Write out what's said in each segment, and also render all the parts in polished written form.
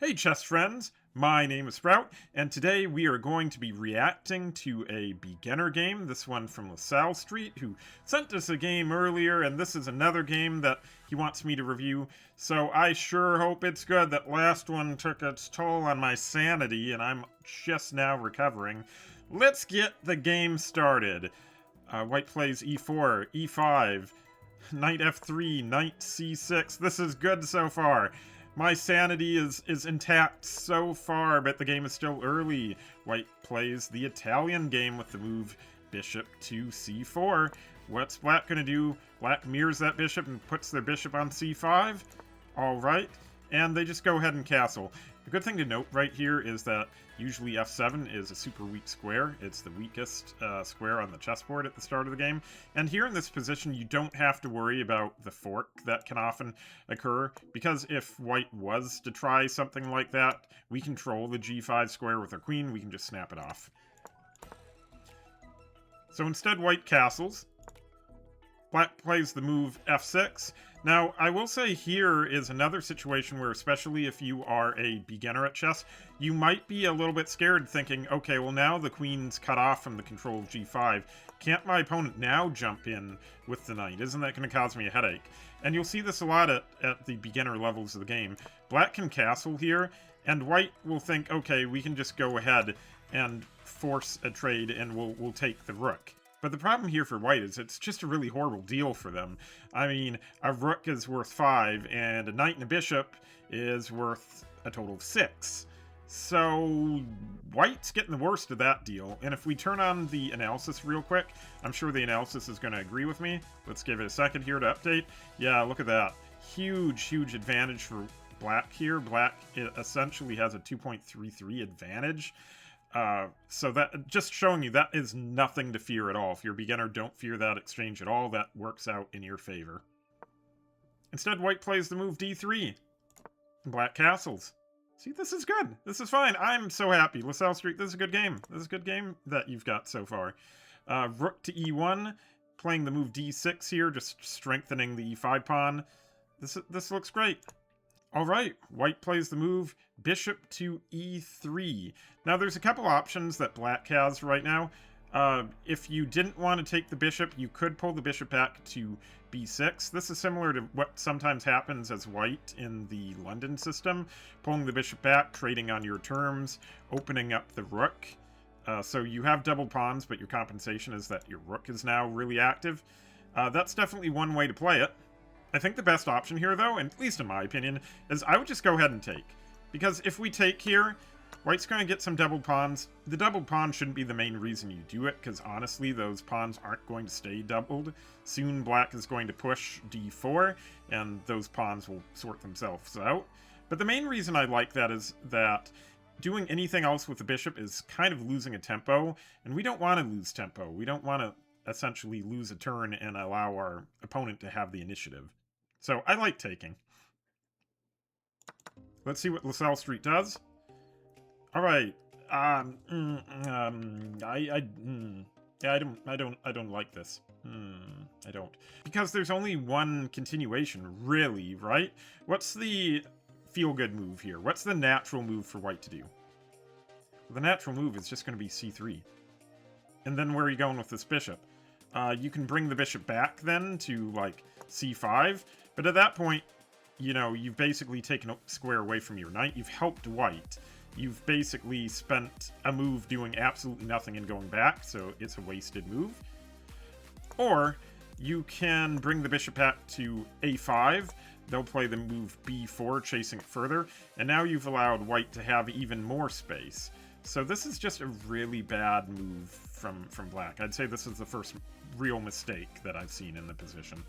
Hey chess friends, my name is Sprout, and today we are going to be reacting to a beginner game, this one from LaSalleStreet, who sent us a game earlier, and this is another game that he wants me to review, so I sure hope it's good. That last one took its toll on my sanity, and I'm just now recovering. Let's get the game started. White plays e4, e5, knight f3, knight c6. This is good so far. My sanity is intact so far, but the game is still early. White plays the Italian game with the move bishop to c4. What's black gonna do? Black mirrors that bishop and puts their bishop on c5. Alright, and they just go ahead and castle. The good thing to note right here is that usually f7 is a super weak square. It's the weakest square on the chessboard at the start of the game. And here in this position, you don't have to worry about the fork that can often occur, because if white was to try something like that, we control the g5 square with our queen. We can just snap it off. So instead, white castles. Black plays the move f6. Now, I will say here is another situation where, especially if you are a beginner at chess, you might be a little bit scared, thinking, okay, well now the queen's cut off from the control of g5. Can't my opponent now jump in with the knight? Isn't that going to cause me a headache? And you'll see this a lot at the beginner levels of the game. Black can castle here, and white will think, okay, we can just go ahead and force a trade and we'll take the rook. But the problem here for white is it's just a really horrible deal for them. I mean, a rook is worth 5, and a knight and a bishop is worth a total of 6. So white's getting the worst of that deal. And if we turn on the analysis real quick, I'm sure the analysis is going to agree with me. Let's give it a second here to update. Yeah, look at that. Huge advantage for black here. Black essentially has a 2.33 advantage. So that just showing you that is nothing to fear at all. If you're a beginner, don't fear that exchange at all. That works out in your favor. Instead, white plays the move d3. Black castles. See, this is good. This is fine. I'm so happy. LaSalleStreet, this is a good game. This is a good game that you've got so far. Rook to e1, playing the move d6 here, just strengthening the e5 pawn. This looks great. Alright, white plays the move bishop to e3. Now there's a couple options that black has right now. If you didn't want to take the bishop, you could pull the bishop back to b6. This is similar to what sometimes happens as white in the London system. Pulling the bishop back, trading on your terms, opening up the rook. So you have double pawns, but your compensation is that your rook is now really active. That's definitely one way to play it. I think the best option here, though, and at least in my opinion, is I would just go ahead and take. Because if we take here, white's going to get some doubled pawns. The doubled pawn shouldn't be the main reason you do it, because honestly, those pawns aren't going to stay doubled. Soon, black is going to push d4, and those pawns will sort themselves out. But the main reason I like that is that doing anything else with the bishop is kind of losing a tempo, and we don't want to lose tempo. We don't want to essentially lose a turn and allow our opponent to have the initiative. So I like taking. Let's see what LaSalleStreet does. All right. I don't like this. I don't, because there's only one continuation, really, right? What's the feel-good move here? What's the natural move for white to do? Well, the natural move is just going to be c3. And then where are you going with this bishop? You can bring the bishop back then to, like, c5, but at that point, you know, you've basically taken a square away from your knight. You've helped white. You've basically spent a move doing absolutely nothing and going back, so it's a wasted move. Or you can bring the bishop back to a5. They'll play the move b4, chasing it further, and now you've allowed white to have even more space. So this is just a really bad move from black. I'd say this is the first real mistake that I've seen in the position.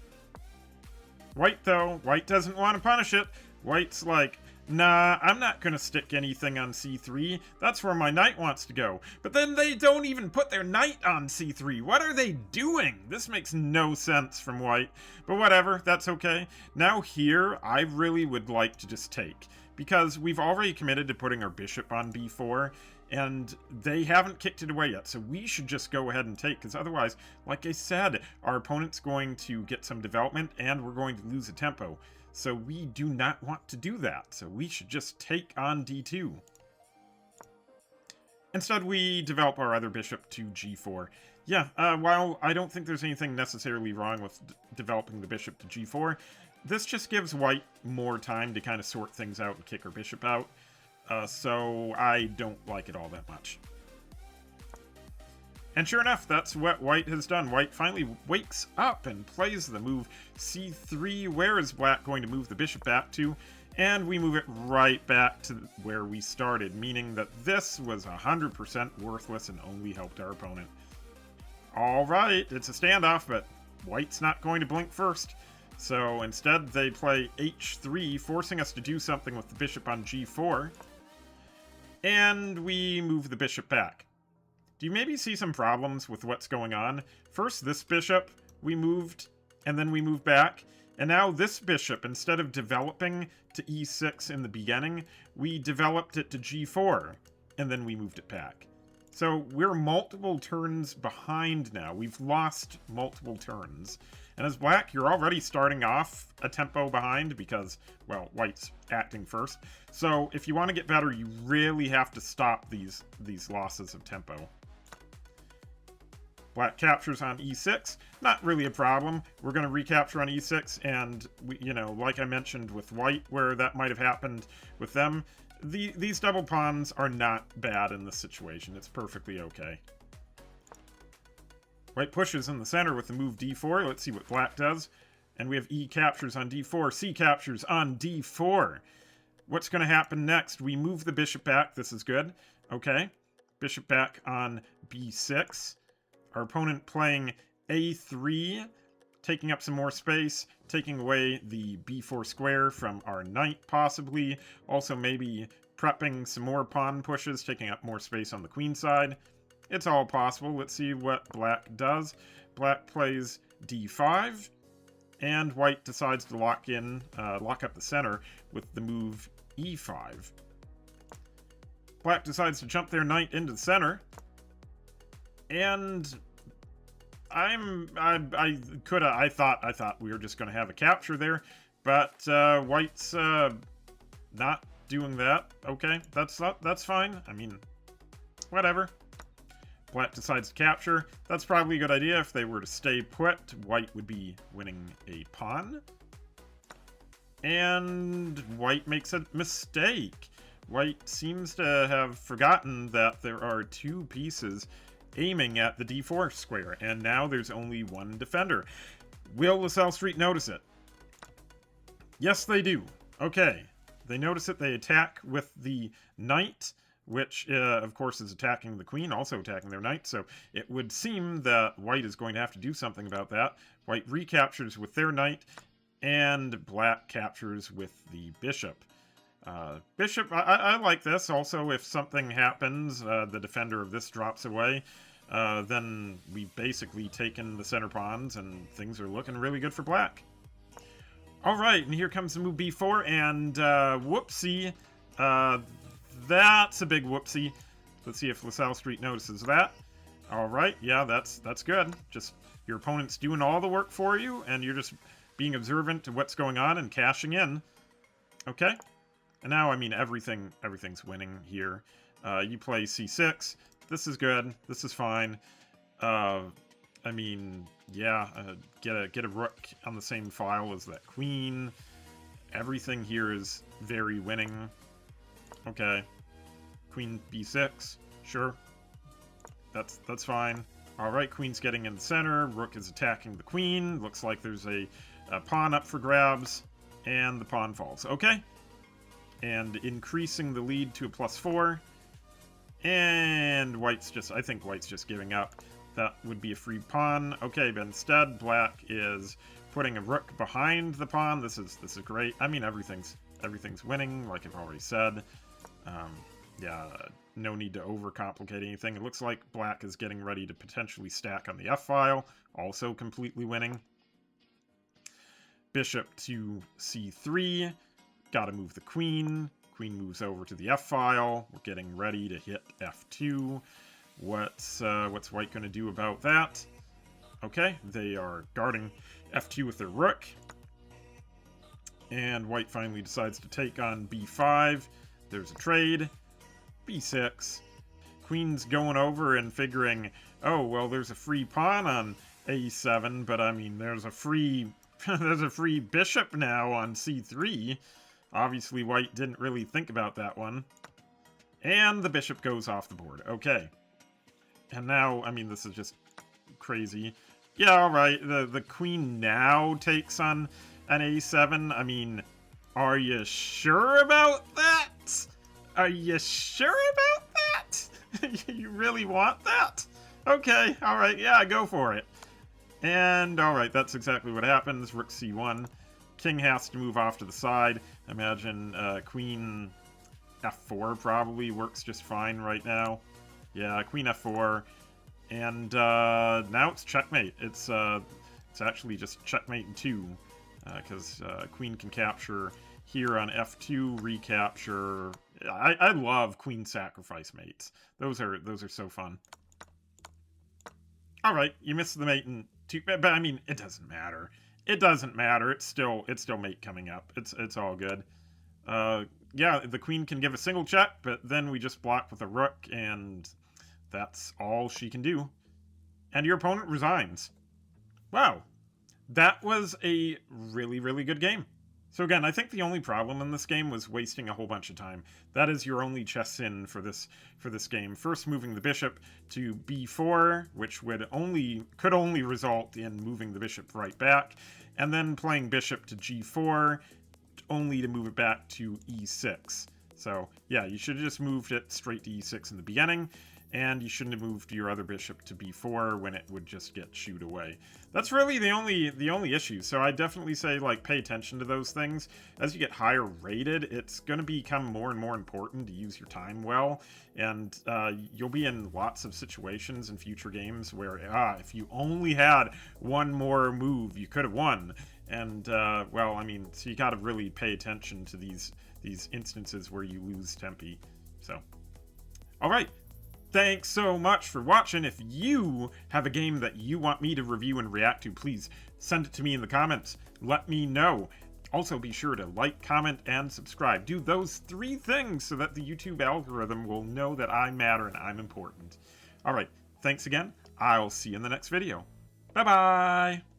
White, though, white doesn't want to punish it. White's like, nah, I'm not going to stick anything on c3. That's where my knight wants to go. But then they don't even put their knight on c3. What are they doing? This makes no sense from white. But whatever, that's okay. Now here, I really would like to just take, because we've already committed to putting our bishop on b4, and they haven't kicked it away yet, so we should just go ahead and take, because otherwise, like I said, our opponent's going to get some development, and we're going to lose a tempo. So we do not want to do that. So we should just take on d2. Instead, we develop our other bishop to g4. Yeah, while I don't think there's anything necessarily wrong with developing the bishop to g4, this just gives white more time to kind of sort things out and kick her bishop out. So I don't like it all that much. And sure enough, that's what white has done. White finally wakes up and plays the move c3. Where is black going to move the bishop back to? And we move it right back to where we started, meaning that this was 100% worthless and only helped our opponent. Alright, it's a standoff, but white's not going to blink first. So instead, they play h3, forcing us to do something with the bishop on g4. And we move the bishop back. Do you maybe see some problems with what's going on? First, this bishop we moved, and then we moved back. And now this bishop, instead of developing to e6 in the beginning, we developed it to g4, and then we moved it back. So we're multiple turns behind now. We've lost multiple turns. And as black, you're already starting off a tempo behind because, well, white's acting first. So if you want to get better, you really have to stop these losses of tempo. Black captures on e6, not really a problem. We're going to recapture on e6, and you know, like I mentioned with white, where that might have happened with them, these double pawns are not bad in this situation. It's perfectly okay. White pushes in the center with the move d4. Let's see what black does. And we have e captures on d4, c captures on d4. What's going to happen next? We move the bishop back. This is good. Okay. Bishop back on b6. Our opponent playing a3, taking up some more space, taking away the b4 square from our knight, possibly. Also maybe prepping some more pawn pushes, taking up more space on the queen side. It's all possible. Let's see what black does. Black plays d5, and white decides to lock up the center with the move e5. Black decides to jump their knight into the center. And I thought we were just going to have a capture there, but white's not doing that. Okay, that's fine. I mean, whatever. Black decides to capture. That's probably a good idea. If they were to stay put, white would be winning a pawn. And white makes a mistake. White seems to have forgotten that there are two pieces aiming at the d4 square, and now there's only one defender. Will LaSalleStreet notice it? Yes, they do. Okay. They notice it. They attack with the knight, which, of course, is attacking the queen, also attacking their knight, so it would seem that white is going to have to do something about that. White recaptures with their knight, and black captures with the bishop. Bishop, I like this. Also, if something happens, the defender of this drops away, then we've basically taken the center pawns, and things are looking really good for black. Alright, and here comes the move b4, and whoopsie. That's a big whoopsie. Let's see if LaSalleStreet notices that. Alright, yeah, that's good. Just your opponent's doing all the work for you, and you're just being observant to what's going on and cashing in. Okay. And now, I mean, everything's winning here. You play c6. This is good. This is fine. I mean, yeah, get a rook on the same file as that queen. Everything here is very winning. Okay. Queen b6. Sure. That's fine. Alright, queen's getting in the center. Rook is attacking the queen. Looks like there's a pawn up for grabs. And the pawn falls. Okay. And increasing the lead to a +4. And I think white's just giving up. That would be a free pawn. Okay, but instead, black is putting a rook behind the pawn. This is great. I mean, everything's winning, like I've already said. Yeah, no need to overcomplicate anything. It looks like black is getting ready to potentially stack on the f-file, also completely winning. Bishop to c3. Gotta move the queen. Queen moves over to the f-file. We're getting ready to hit f2. What's white going to do about that? Okay, they are guarding f2 with their rook. And white finally decides to take on b5. There's a trade. b6. Queen's going over and figuring, oh, well, there's a free pawn on a7, but I mean, there's a free there's a free bishop now on c3. Obviously, white didn't really think about that one. And the bishop goes off the board. Okay. And now, I mean, this is just crazy. Yeah, alright, the queen now takes on an a7. I mean, are you sure about that? Are you sure about that? You really want that? Okay, alright, yeah, go for it. And, alright, that's exactly what happens. Rook c1. King has to move off to the side. Imagine queen f4 probably works just fine right now. Yeah, queen f4. And now it's checkmate. It's actually just checkmate in 2. Because queen can capture here on f2, recapture. I love queen sacrifice mates. Those are so fun. All right, you missed the mate in 2, but I mean it doesn't matter. It doesn't matter. It's still mate coming up. It's all good. Yeah, the queen can give a single check, but then we just block with a rook, and that's all she can do. And your opponent resigns. Wow. That was a really, really good game. So again, I think the only problem in this game was wasting a whole bunch of time. That is your only chess sin for this game. First, moving the bishop to b4, which could only result in moving the bishop right back, and then playing bishop to g4, only to move it back to e6. So yeah, you should have just moved it straight to e6 in the beginning, and you shouldn't have moved your other bishop to b4 when it would just get shooed away. That's really the only issue. So I definitely say, like, pay attention to those things. As you get higher rated, it's going to become more and more important to use your time well, and you'll be in lots of situations in future games where, if you only had one more move, you could have won. And, well, I mean, so you got to really pay attention to these instances where you lose tempi. So, all right. Thanks so much for watching. If you have a game that you want me to review and react to, please send it to me in the comments. Let me know. Also, be sure to like, comment, and subscribe. Do those 3 things so that the YouTube algorithm will know that I matter and I'm important. Alright, thanks again. I'll see you in the next video. Bye-bye!